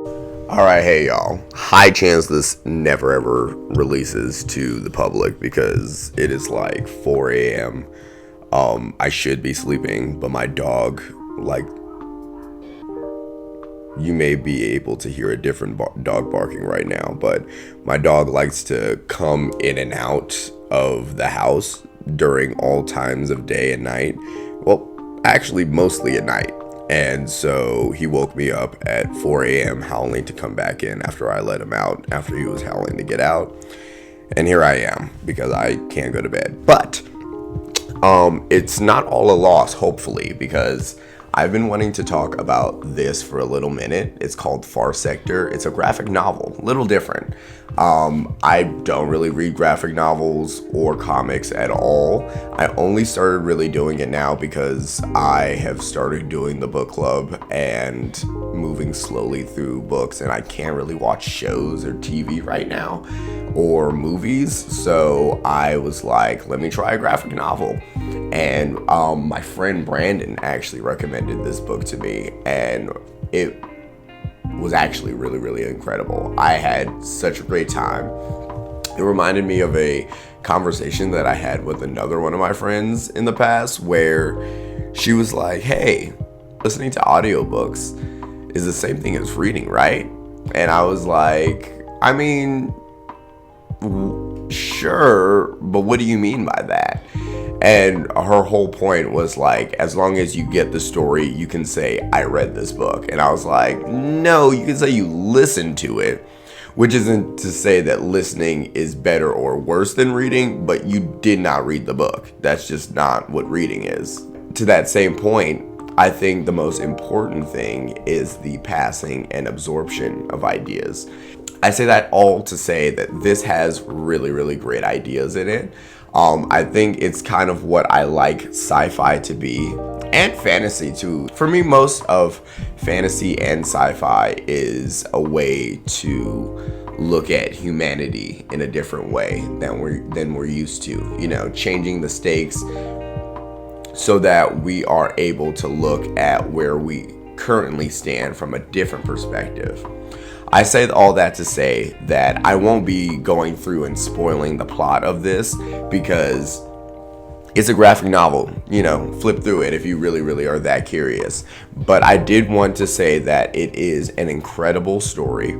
Alright, hey y'all. High chance this never ever releases to the public because it is like 4 a.m. I should be sleeping, but my dog, like, you may be able to hear a different dog barking right now, but my dog likes to come in and out of the house during all times of day and night. Well, actually, mostly at night. And so he woke me up at 4 a.m. howling to come back in after I let him out, after he was howling to get out. And here I am because I can't go to bed. But it's not all a loss, hopefully, because I've been wanting to talk about this for a little minute. It's called Far Sector. It's a graphic novel, a little different. I don't really read graphic novels or comics at all. I only started really doing it now because I have started doing the book club and moving slowly through books, and I can't really watch shows or TV right now or movies. So I was like, let me try a graphic novel. And my friend Brandon actually recommended this book to me, and it was actually really, really incredible. I had such a great time. It reminded me of a conversation that I had with another one of my friends in the past where she was like, hey, listening to audiobooks is the same thing as reading, right? And I was like, I mean, sure, but what do you mean by that? And her whole point was like, as long as you get the story, you can say, I read this book. And I was like, no, you can say you listened to it, which isn't to say that listening is better or worse than reading, but you did not read the book. That's just not what reading is. To that same point, I think the most important thing is the passing and absorption of ideas. I say that all to say that this has really, really great ideas in it. I think it's kind of what I like sci-fi to be, and fantasy too. For me, most of fantasy and sci-fi is a way to look at humanity in a different way than we're used to. You know, changing the stakes so that we are able to look at where we currently stand from a different perspective. I say all that to say that I won't be going through and spoiling the plot of this because it's a graphic novel. You know, flip through it if you really, really are that curious. But I did want to say that it is an incredible story.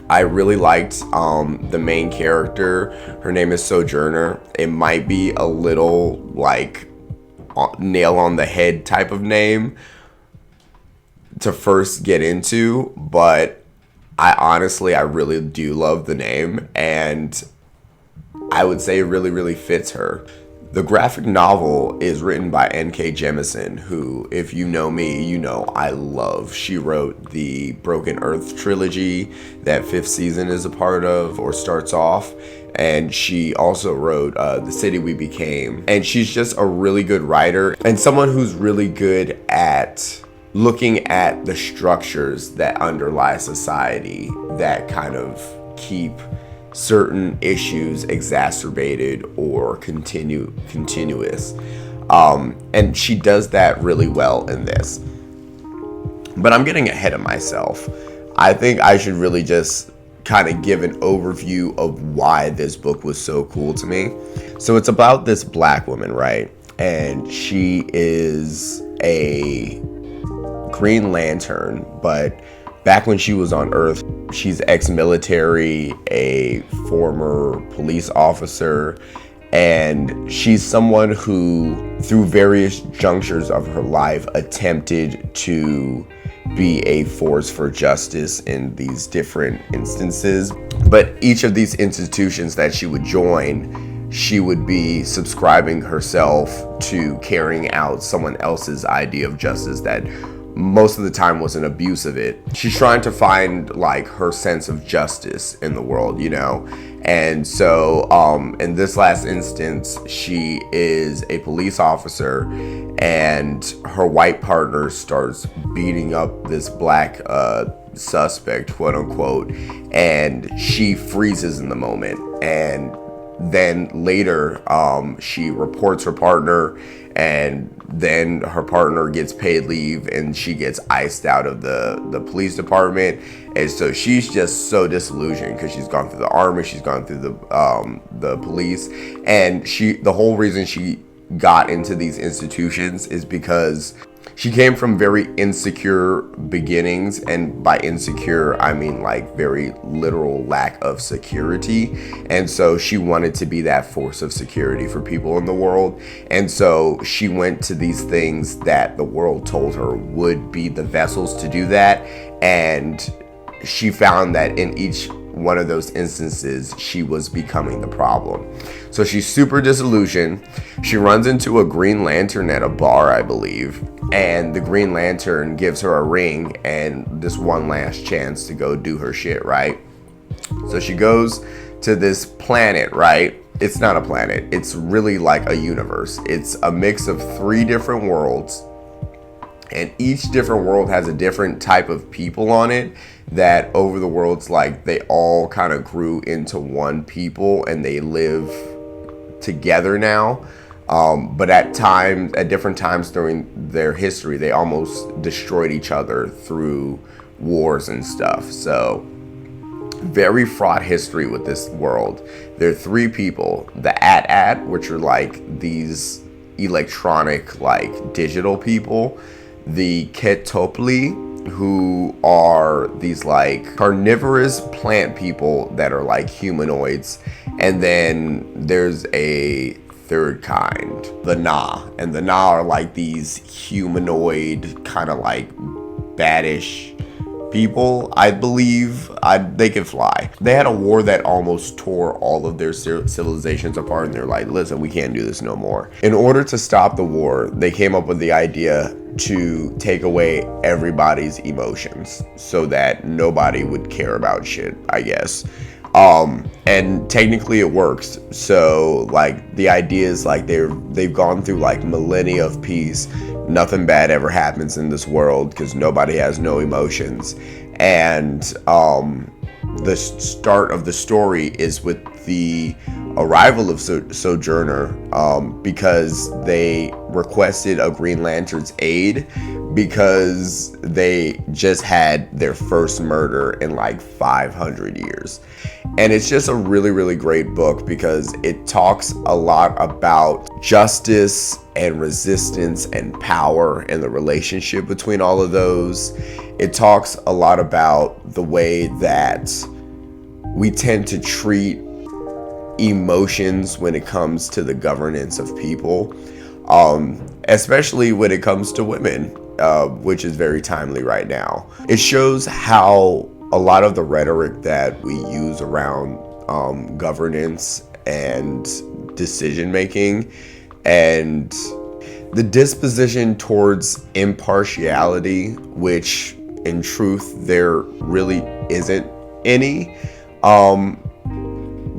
I really liked the main character. Her name is Sojourner. It might be a little like nail on the head type of name to first get into, but I really do love the name, and I would say it really, really fits her. The graphic novel is written by NK Jemisin, who, if you know me, you know I love. She wrote the Broken Earth trilogy that 5th season is a part of, or starts off, and she also wrote The City We Became. And she's just a really good writer and someone who's really good at looking at the structures that underlie society that kind of keep certain issues exacerbated or continuous. And she does that really well in this. But I'm getting ahead of myself. I think I should really just kind of give an overview of why this book was so cool to me. So it's about this black woman, right? And she is a Green Lantern, but back when she was on Earth, she's ex-military, a former police officer, and she's someone who, through various junctures of her life, attempted to be a force for justice in these different instances. But each of these institutions that she would join, she would be subscribing herself to carrying out someone else's idea of justice that most of the time was an abuse of it. She's trying to find like her sense of justice in the world, you know? And so in this last instance, she is a police officer, and her white partner starts beating up this black suspect, quote unquote, and she freezes in the moment. And then later she reports her partner, and then her partner gets paid leave and she gets iced out of the police department. And so she's just so disillusioned because she's gone through the army, she's gone through the police, and the whole reason she got into these institutions is because she came from very insecure beginnings, and by insecure I mean like very literal lack of security. And so she wanted to be that force of security for people in the world, and so she went to these things that the world told her would be the vessels to do that, and she found that in each one of those instances she was becoming the problem. So she's super disillusioned. She runs into a Green Lantern at a bar, I believe, and the Green Lantern gives her a ring and this one last chance to go do her shit, right? So she goes to this planet, right? It's not a planet, it's really like a universe. It's a mix of 3 different worlds, and each different world has a different type of people on it, that over the worlds, like, they all kind of grew into one people and they live together now. But at different times during their history, they almost destroyed each other through wars and stuff. So very fraught history with this world. There are 3 people: the AT-AT, which are like these electronic, like digital people; the Ketopli, who are these like carnivorous plant people that are like humanoids; and then there's a 3rd kind, the Na, and the Na are like these humanoid kind of like baddish people, I believe. They can fly. They had a war that almost tore all of their civilizations apart, and they're like, listen, we can't do this no more. In order to stop the war, they came up with the idea to take away everybody's emotions so that nobody would care about shit, I guess. And technically it works. So like the idea is like they've gone through like millennia of peace. Nothing bad ever happens in this world because nobody has no emotions. And the start of the story is with the arrival of Sojourner, because they requested a Green Lantern's aid because they just had their first murder in like 500 years. And it's just a really, really great book because it talks a lot about justice and resistance and power and the relationship between all of those. It talks a lot about the way that we tend to treat emotions when it comes to the governance of people, especially when it comes to women, which is very timely right now. It shows how a lot of the rhetoric that we use around governance and decision making and the disposition towards impartiality, which in truth there really isn't any,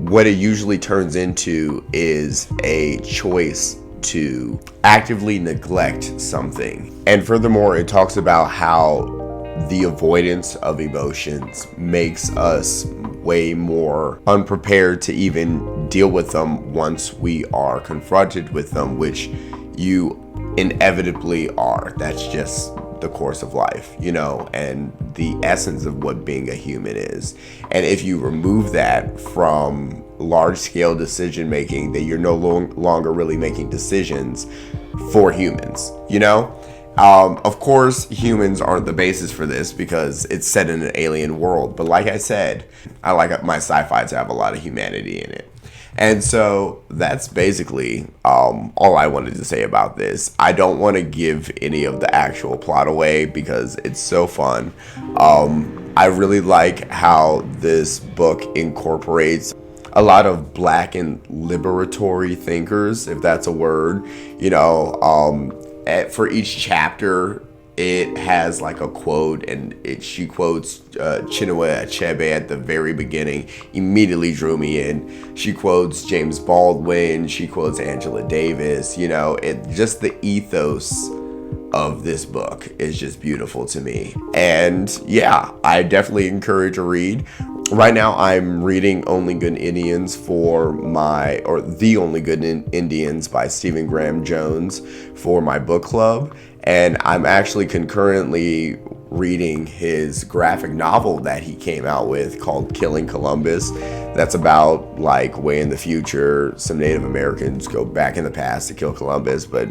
what it usually turns into is a choice to actively neglect something. And furthermore, it talks about how the avoidance of emotions makes us way more unprepared to even deal with them once we are confronted with them, which you inevitably are. That's just the course of life, you know, and the essence of what being a human is. And if you remove that from large scale decision making, then you're no longer really making decisions for humans, you know? Of course, humans aren't the basis for this because it's set in an alien world. But like I said, I like my sci-fi to have a lot of humanity in it. And so that's basically all I wanted to say about this. I don't want to give any of the actual plot away because it's so fun. I really like how this book incorporates a lot of Black and liberatory thinkers, if that's a word, you know. For each chapter, it has like a quote, and she quotes Chinua Achebe at the very beginning. Immediately drew me in. She quotes James Baldwin. She quotes Angela Davis. You know, just the ethos of this book is just beautiful to me. And yeah, I definitely encourage a read. Right now, I'm reading Only Good Indians The Only Good Indians by Stephen Graham Jones for my book club. And I'm actually concurrently reading his graphic novel that he came out with called Killing Columbus. That's about like way in the future, some Native Americans go back in the past to kill Columbus, but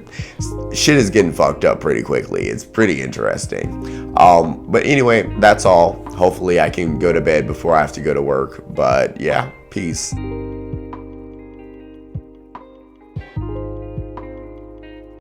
shit is getting fucked up pretty quickly. It's pretty interesting. But anyway, that's all. Hopefully I can go to bed before I have to go to work. But yeah, peace.